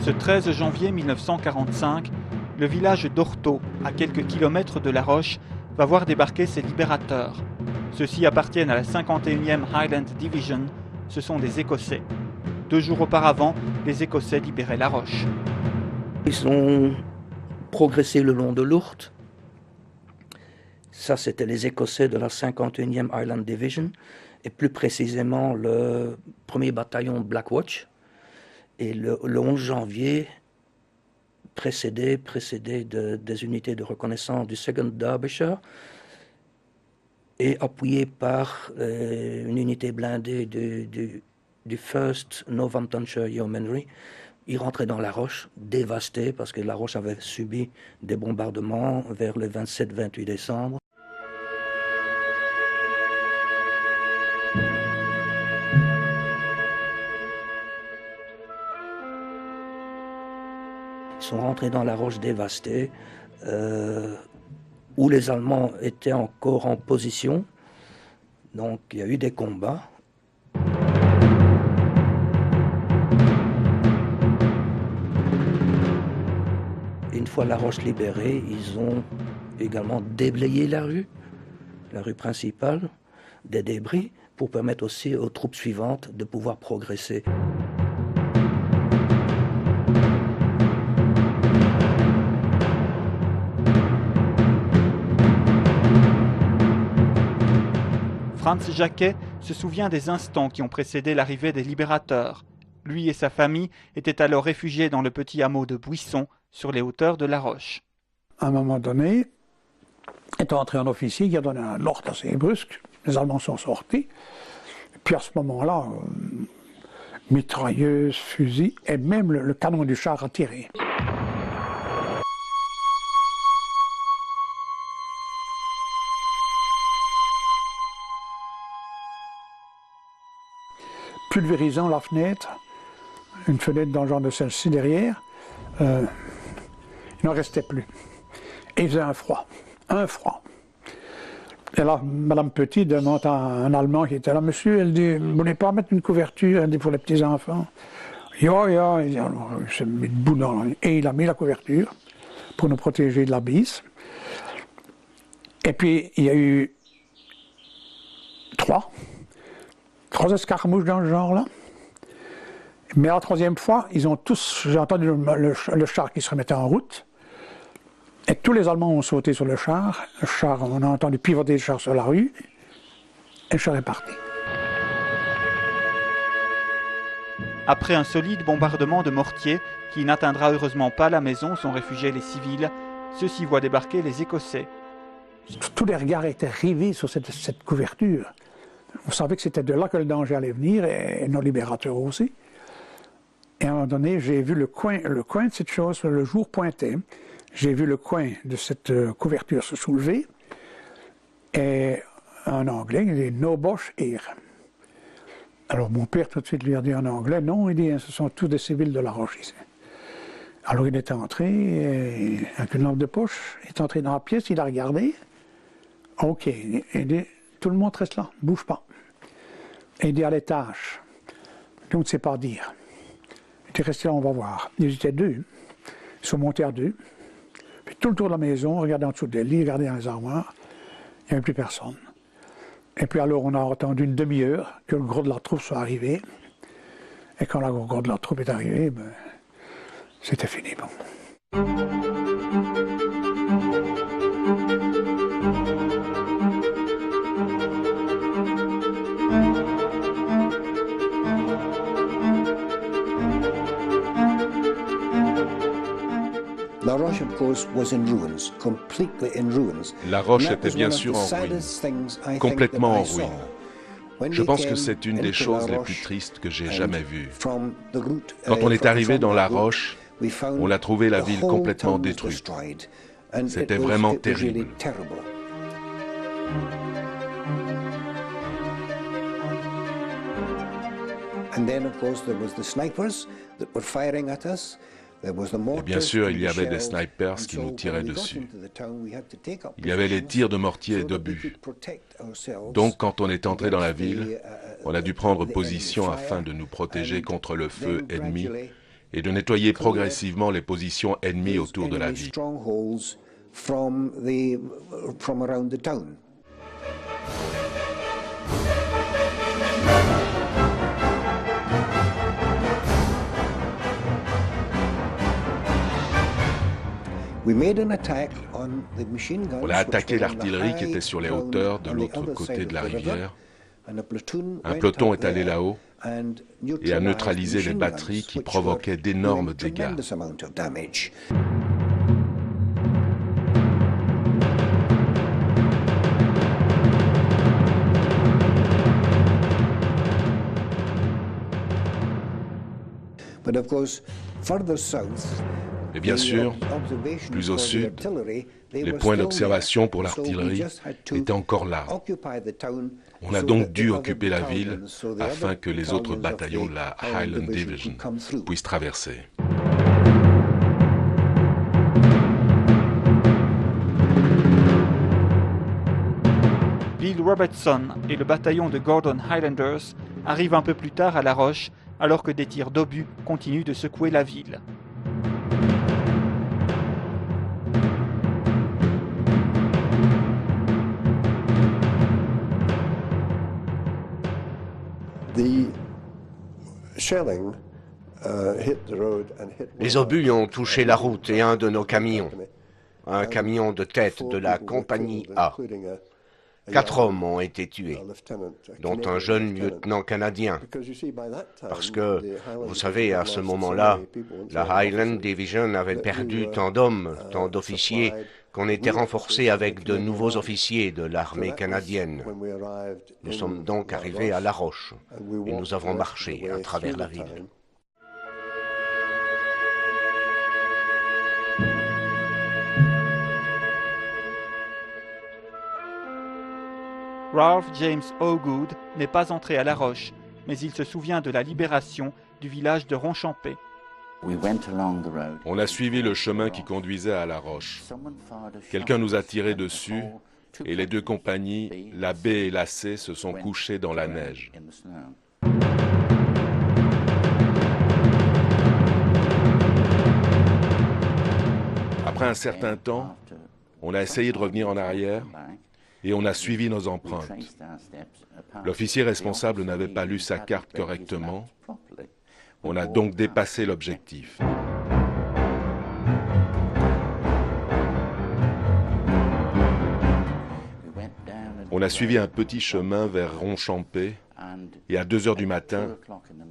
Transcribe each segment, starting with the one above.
Ce 13 janvier 1945, le village d'Orto, à quelques kilomètres de La Roche, va voir débarquer ses libérateurs. Ceux-ci appartiennent à la 51e Highland Division, ce sont des Écossais. 2 jours auparavant, les Écossais libéraient La Roche. Ils ont progressé le long de l'Ourthe. Ça, c'était les Écossais de la 51e Highland Division, et plus précisément le 1er bataillon Black Watch. Et le 11 janvier, précédé des unités de reconnaissance du 2nd Derbyshire, et appuyé par une unité blindée du 1st Northamptonshire Yeomanry, ils rentraient dans La Roche, dévastés, parce que La Roche avait subi des bombardements vers le 27-28 décembre. Ils sont rentrés dans La Roche dévastés, où les Allemands étaient encore en position. Donc il y a eu des combats. Une fois La Roche libérée, ils ont également déblayé la rue principale, des débris, pour permettre aussi aux troupes suivantes de pouvoir progresser. Franz Jacquet se souvient des instants qui ont précédé l'arrivée des libérateurs. Lui et sa famille étaient alors réfugiés dans le petit hameau de Buisson, sur les hauteurs de La Roche. À un moment donné, est entré un officier qui a donné un ordre assez brusque. Les Allemands sont sortis. Puis à ce moment-là, mitrailleuses, fusils, et même le canon du char a tiré. Pulvérisant la fenêtre, une fenêtre dans le genre de celle-ci derrière, il n'en restait plus. Et il faisait un froid. Et là, Madame Petit demande à un Allemand qui était là, monsieur, elle dit, vous voulez pas mettre une couverture, elle dit, pour les petits-enfants? Ya, il dit, alors, il s'est mis debout et il a mis la couverture pour nous protéger de la bise. Et puis, il y a eu trois escarmouches dans le genre-là. Mais la troisième fois, ils ont tous, j'ai entendu le char qui se remettait en route. Et tous les Allemands ont sauté sur le char. Le char, on a entendu pivoter le char sur la rue. Et le char est parti. Après un solide bombardement de mortiers, qui n'atteindra heureusement pas la maison où sont réfugiés les civils, ceux-ci voient débarquer les Écossais. Tous les regards étaient rivés sur cette couverture. On savait que c'était de là que le danger allait venir, et nos libérateurs aussi. Et à un moment donné, j'ai vu le coin de cette chose, le jour pointait, j'ai vu le coin de cette couverture se soulever, et un Anglais, il dit « No Bosch here ». Alors mon père tout de suite lui a dit en anglais « Non, il dit « Ce sont tous des civils de La Roche ici ». Alors il est entré, avec une lampe de poche, il est entré dans la pièce, il a regardé. « Ok », il dit « Tout le monde reste là, ne bouge pas ». Et il dit « À l'étage ». On ne sait pas dire. Il est resté là, on va voir. Ils étaient deux. Ils sont montés à deux. Puis tout le tour de la maison, regardaient en dessous des lits, regardaient dans les armoires. Il n'y avait plus personne. Et puis alors, on a attendu une demi-heure que le gros de la troupe soit arrivé. Et quand le gros de la troupe est arrivé, ben, c'était fini. Bon. La Roche était bien sûr en ruine, complètement en ruine. Je pense que c'est une des choses les plus tristes que j'ai jamais vues. Quand on est arrivé dans La Roche, on a trouvé la ville complètement détruite. C'était vraiment terrible. Et bien sûr, il y avait des snipers qui nous tiraient dessus. Il y avait les tirs de mortier et d'obus. Donc, quand on est entré dans la ville, on a dû prendre position afin de nous protéger contre le feu ennemi et de nettoyer progressivement les positions ennemies autour de la ville. On a attaqué l'artillerie qui était sur les hauteurs de l'autre côté de la rivière. Un peloton est allé là-haut et a neutralisé les batteries qui provoquaient d'énormes dégâts. Et bien sûr, plus au sud, les points d'observation pour l'artillerie étaient encore là. On a donc dû occuper la ville afin que les autres bataillons de la Highland Division puissent traverser. Bill Robertson et le bataillon de Gordon Highlanders arrivent un peu plus tard à La Roche, alors que des tirs d'obus continuent de secouer la ville. Les obus ont touché la route et un de nos camions, un camion de tête de la compagnie A. 4 hommes ont été tués, dont un jeune lieutenant canadien. Parce que, vous savez, à ce moment-là, la Highland Division avait perdu tant d'hommes, tant d'officiers, qu'on était renforcé avec de nouveaux officiers de l'armée canadienne. Nous sommes donc arrivés à La Roche et nous avons marché à travers la ville. Ralph James Howgood n'est pas entré à La Roche, mais il se souvient de la libération du village de Ronchampé. On a suivi le chemin qui conduisait à La Roche. Quelqu'un nous a tiré dessus et les deux compagnies, la B et la C, se sont couchées dans la neige. Après un certain temps, on a essayé de revenir en arrière et on a suivi nos empreintes. L'officier responsable n'avait pas lu sa carte correctement. On a donc dépassé l'objectif. On a suivi un petit chemin vers Ronchampé et à 2 heures du matin,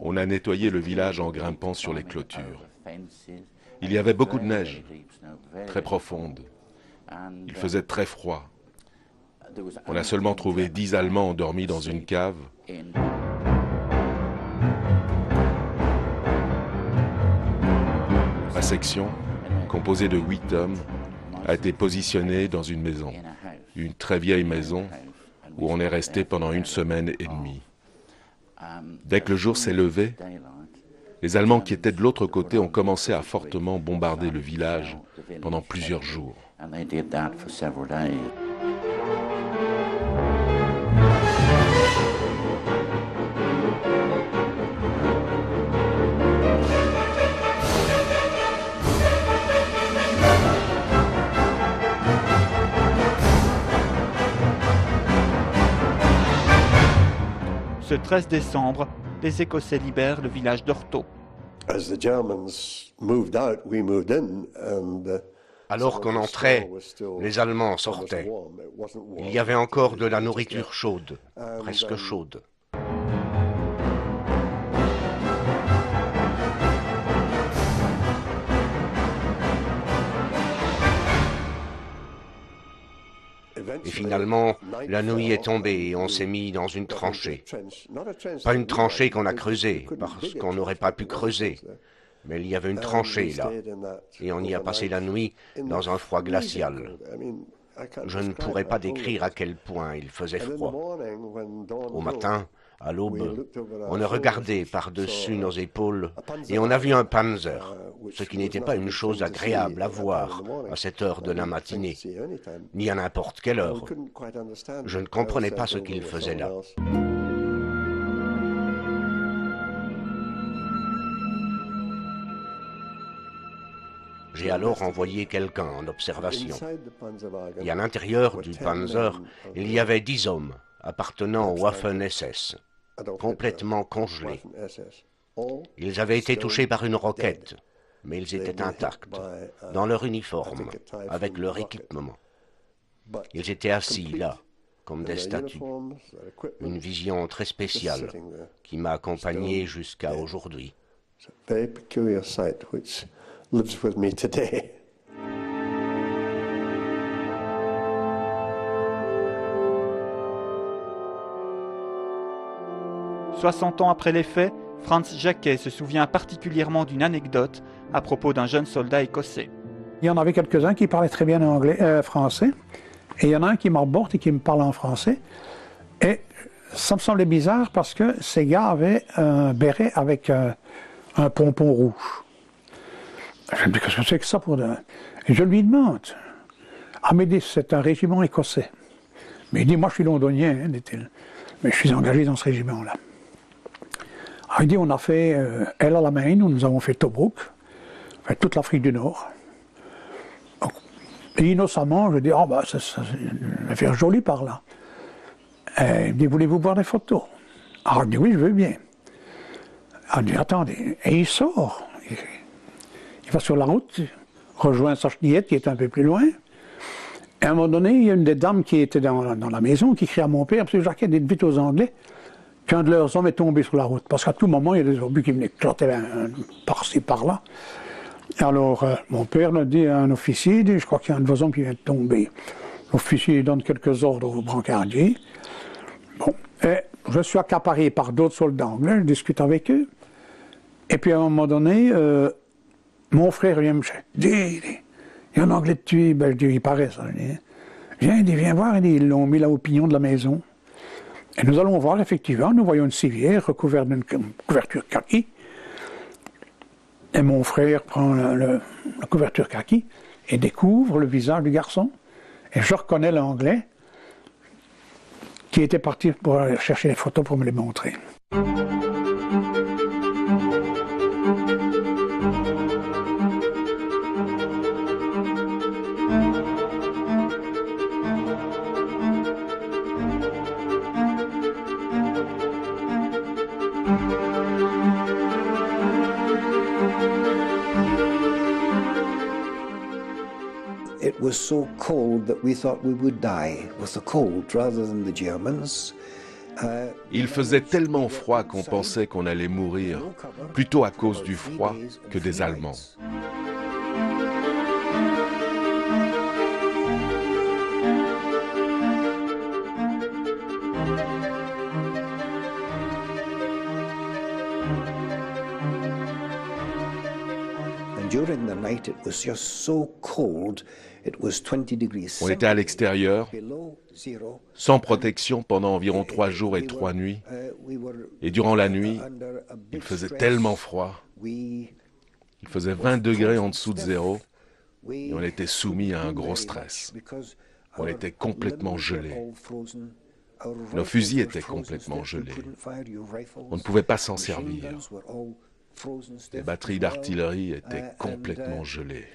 on a nettoyé le village en grimpant sur les clôtures. Il y avait beaucoup de neige, très profonde. Il faisait très froid. On a seulement trouvé 10 Allemands endormis dans une cave. Ma section, composée de 8 hommes, a été positionnée dans une maison, une très vieille maison, où on est resté pendant 1 semaine et demie. Dès que le jour s'est levé, les Allemands qui étaient de l'autre côté ont commencé à fortement bombarder le village pendant plusieurs jours. Ce 13 décembre, les Écossais libèrent le village d'Orto. Alors qu'on entrait, les Allemands sortaient. Il y avait encore de la nourriture chaude, presque chaude. Et finalement, la nuit est tombée et on s'est mis dans une tranchée. Pas une tranchée qu'on a creusée, parce qu'on n'aurait pas pu creuser. Mais il y avait une tranchée là, et on y a passé la nuit dans un froid glacial. Je ne pourrais pas décrire à quel point il faisait froid. Au matin, à l'aube, on a regardé par-dessus nos épaules et on a vu un Panzer, ce qui n'était pas une chose agréable à voir à cette heure de la matinée, ni à n'importe quelle heure. Je ne comprenais pas ce qu'il faisait là. J'ai alors envoyé quelqu'un en observation. Et à l'intérieur du Panzer, il y avait 10 hommes appartenant au Waffen-SS, complètement congelés. Ils avaient été touchés par une roquette, mais ils étaient intacts, dans leur uniforme, avec leur équipement. Ils étaient assis là, comme des statues. Une vision très spéciale qui m'a accompagné jusqu'à aujourd'hui. Lives with me today. « 60 ans après les faits, Franz Jacquet se souvient particulièrement d'une anecdote à propos d'un jeune soldat écossais. Il y en avait quelques-uns qui parlaient très bien français, et il y en a un qui m'aborde et qui me parle en français. Et ça me semblait bizarre parce que ces gars avaient un béret avec un pompon rouge. Je me dis, qu'est-ce que c'est que ça pour de... Et je lui demande. Ah, mais c'est un régiment écossais. Mais il dit, moi je suis londonien, hein, dit-il. Mais je suis engagé dans ce régiment-là. Alors il dit, on a fait El Alamein, où nous avons fait Tobruk, fait toute l'Afrique du Nord. Et innocemment, je dis, ah bah, ça va faire joli par là. Et il me dit, voulez-vous voir des photos? Alors je dis, oui, je veux bien. Alors il dit, attendez. Et il sort. Il va sur la route, rejoint sa chenillette qui est un peu plus loin. Et à un moment donné, il y a une des dames qui était dans la maison qui crie à mon père, parce que Jacquet dit vite aux Anglais qu'un de leurs hommes est tombé sur la route. Parce qu'à tout moment, il y a des obus qui venaient cloter par-ci, par-là. Alors, mon père le dit à un officier, il dit, je crois qu'il y a un de vos hommes qui vient de tomber. L'officier donne quelques ordres au brancardier. Bon, et je suis accaparé par d'autres soldats anglais, je discute avec eux. Et puis à un moment donné, mon frère vient me chercher. Il y a un Anglais de tué. Ben, je dis, il paraît ça. Viens voir. Ils l'ont mis là au pignon de la maison. Et nous allons voir, effectivement, nous voyons une civière recouverte d'une couverture kaki. Et mon frère prend la couverture kaki et découvre le visage du garçon. Et je reconnais l'Anglais qui était parti pour aller chercher les photos pour me les montrer. It was so cold that we thought we would die with the cold rather than the Germans. Il faisait tellement froid qu'on pensait qu'on allait mourir, plutôt à cause du froid que des Allemands. On était à l'extérieur, sans protection pendant environ 3 jours et 3 nuits. Et durant la nuit, il faisait tellement froid. Il faisait 20 degrés en dessous de zéro. Et on était soumis à un gros stress. On était complètement gelés. Nos fusils étaient complètement gelés. On ne pouvait pas s'en servir. Les batteries d'artillerie étaient complètement gelées.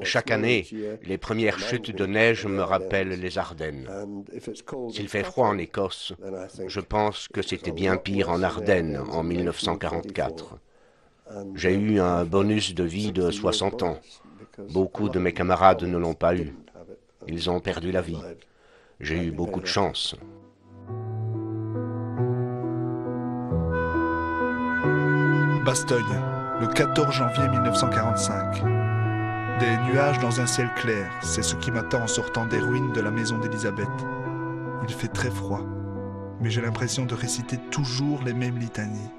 Chaque année, les premières chutes de neige me rappellent les Ardennes. S'il fait froid en Écosse, je pense que c'était bien pire en Ardennes en 1944. J'ai eu un bonus de vie de 60 ans. Beaucoup de mes camarades ne l'ont pas eu. Ils ont perdu la vie. J'ai eu beaucoup de chance. Bastogne, le 14 janvier 1945. Des nuages dans un ciel clair, c'est ce qui m'attend en sortant des ruines de la maison d'Elisabeth. Il fait très froid, mais j'ai l'impression de réciter toujours les mêmes litanies.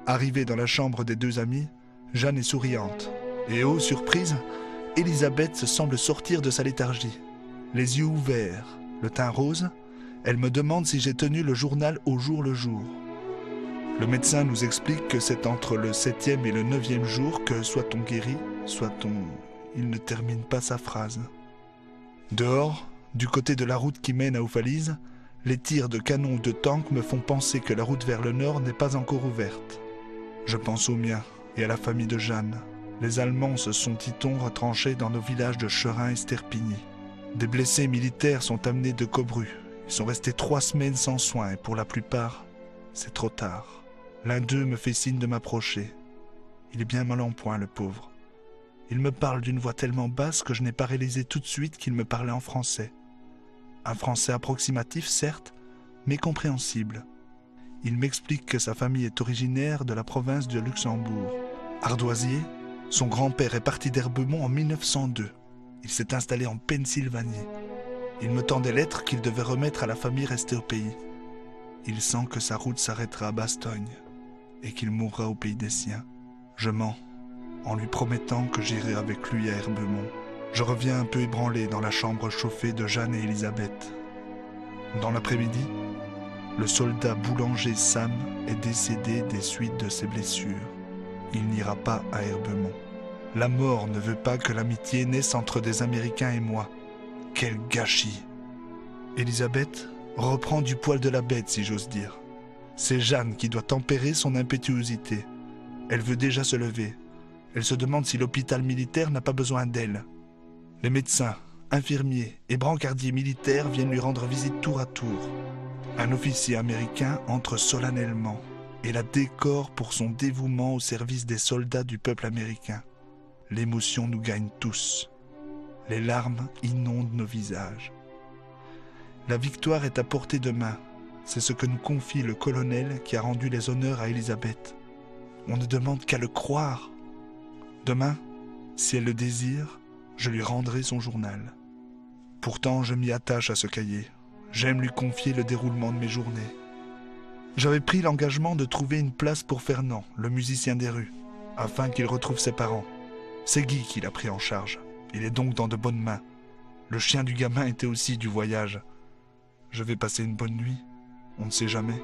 Arrivée dans la chambre des 2 amis, Jeanne est souriante. Et oh, surprise, Elisabeth semble sortir de sa léthargie. Les yeux ouverts, le teint rose, elle me demande si j'ai tenu le journal au jour le jour. Le médecin nous explique que c'est entre le 7e et le 9e jour que soit on guérit, soit on... Il ne termine pas sa phrase. Dehors, du côté de la route qui mène à Oufalise, les tirs de canons ou de tanks me font penser que la route vers le nord n'est pas encore ouverte. Je pense aux miens et à la famille de Jeanne. Les Allemands se sont, dit-on, retranchés dans nos villages de Cherin et Sterpigny. Des blessés militaires sont amenés de Cobru. Ils sont restés 3 semaines sans soins et pour la plupart, c'est trop tard. L'un d'eux me fait signe de m'approcher. Il est bien mal en point, le pauvre. Il me parle d'une voix tellement basse que je n'ai pas réalisé tout de suite qu'il me parlait en français. Un français approximatif, certes, mais compréhensible. Il m'explique que sa famille est originaire de la province de Luxembourg. Ardoisier, son grand-père est parti d'Herbemont en 1902. Il s'est installé en Pennsylvanie. Il me tend des lettres qu'il devait remettre à la famille restée au pays. Il sent que sa route s'arrêtera à Bastogne et qu'il mourra au pays des siens. Je mens, en lui promettant que j'irai avec lui à Herbemont. Je reviens un peu ébranlé dans la chambre chauffée de Jeanne et Elisabeth. Dans l'après-midi, le soldat boulanger Sam est décédé des suites de ses blessures. Il n'ira pas à Herbemont. La mort ne veut pas que l'amitié naisse entre des Américains et moi. Quel gâchis! Elisabeth reprend du poil de la bête, si j'ose dire. C'est Jeanne qui doit tempérer son impétuosité. Elle veut déjà se lever. Elle se demande si l'hôpital militaire n'a pas besoin d'elle. Les médecins, infirmiers et brancardiers militaires viennent lui rendre visite tour à tour. Un officier américain entre solennellement et la décore pour son dévouement au service des soldats du peuple américain. L'émotion nous gagne tous. Les larmes inondent nos visages. La victoire est à portée de main. C'est ce que nous confie le colonel qui a rendu les honneurs à Elisabeth. On ne demande qu'à le croire. Demain, si elle le désire, je lui rendrai son journal. Pourtant, je m'y attache à ce cahier. J'aime lui confier le déroulement de mes journées. J'avais pris l'engagement de trouver une place pour Fernand, le musicien des rues, afin qu'il retrouve ses parents. C'est Guy qui l'a pris en charge. Il est donc dans de bonnes mains. Le chien du gamin était aussi du voyage. Je vais passer une bonne nuit. On ne sait jamais.